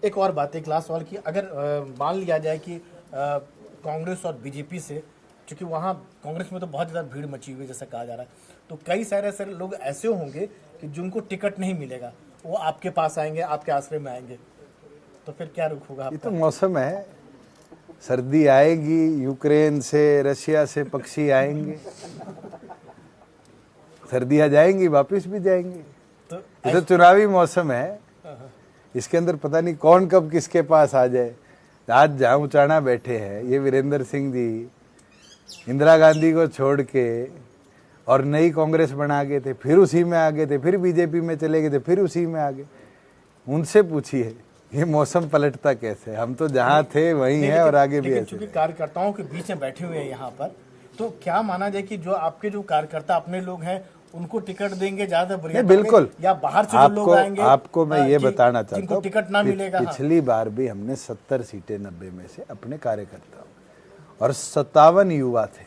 एक और बात, एक लास्ट सवाल की, अगर मान लिया जाए कि कांग्रेस और बीजेपी से, क्योंकि वहाँ कांग्रेस में तो बहुत ज़्यादा भीड़ मची हुई है जैसा कहा जा रहा है, तो कई सारे लोग ऐसे होंगे कि जिनको टिकट नहीं मिलेगा, वो आपके पास आएंगे, आपके आश्रय में आएंगे, तो फिर क्या रुख होगा? ये तो मौसम है, सर्दी आएगी, यूक्रेन से रशिया से पक्षी आएंगे, सर्दियाँ जाएंगी, वापस भी जाएंगी। तो ये तो चुनावी मौसम है, इसके अंदर पता नहीं कौन कब किसके पास आ जाए। आज जहाँ उचाना बैठे हैं ये वीरेंद्र सिंह जी इंदिरा गांधी को छोड़ के और नई कांग्रेस बना गए थे, फिर उसी में आ गए थे, फिर बीजेपी में चले गए थे, फिर उसी में आ गए। उनसे पूछिए ये मौसम पलटता कैसे? हम तो जहाँ थे वहीं हैं और आगे भी ऐसे। क्योंकि कार्यकर्ताओं के बीच में बैठे हुए हैं यहाँ पर, तो क्या माना जाए कि जो आपके जो कार्यकर्ता अपने लोग हैं उनको टिकट देंगे ज्यादा बढ़िया? बिल्कुल। या बाहर से जो लोग आएंगे? आपको मैं ये बताना चाहता हूँ, टिकट ना मिलेगा। पिछली बार भी हमने 70 सीटें 90 में से अपने कार्यकर्ता और 57 युवा थे,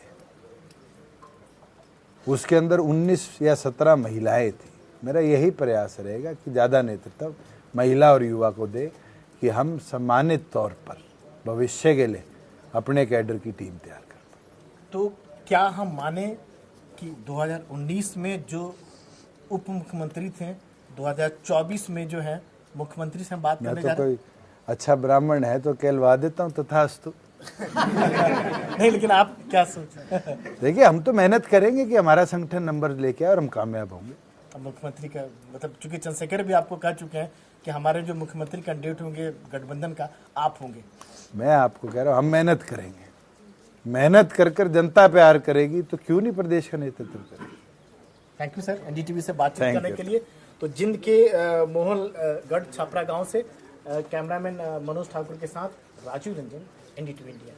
उसके अंदर 19 या 17 महिलाएं थी। मेरा यही प्रयास रहेगा कि ज़्यादा नेतृत्व महिला और युवा को दे कि हम सम्मानित तौर पर भविष्य के लिए अपने कैडर की टीम तैयार कर पाए। तो क्या हम माने कि 2019 में जो उप मुख्यमंत्री थे, 2024 में जो है मुख्यमंत्री से हम बात करने जा रहे हैं? कोई अच्छा ब्राह्मण है तो कहलवा देता हूँ तथास्तु। नहीं, लेकिन आप क्या सोचते? देखिए, हम तो मेहनत करेंगे कि हमारा संगठन नंबर लेके आए और हम कामयाब होंगे। मुख्यमंत्री का मतलब, चूंकि चंद्रशेखर भी आपको कह चुके हैं कि हमारे जो मुख्यमंत्री कैंडिडेट होंगे गठबंधन का, आप होंगे। मैं आपको कह रहा हूँ हम मेहनत करेंगे, मेहनत कर कर जनता प्यार करेगी तो क्यों नहीं प्रदेश का नेतृत्व करेगी। थैंक यू सर, NDTV से बातचीत करने के लिए। तो जिंद के मोहनगढ़ छापरा गांव से कैमरामैन मनोज ठाकुर के साथ राजीव रंजन, NDTV इंडिया।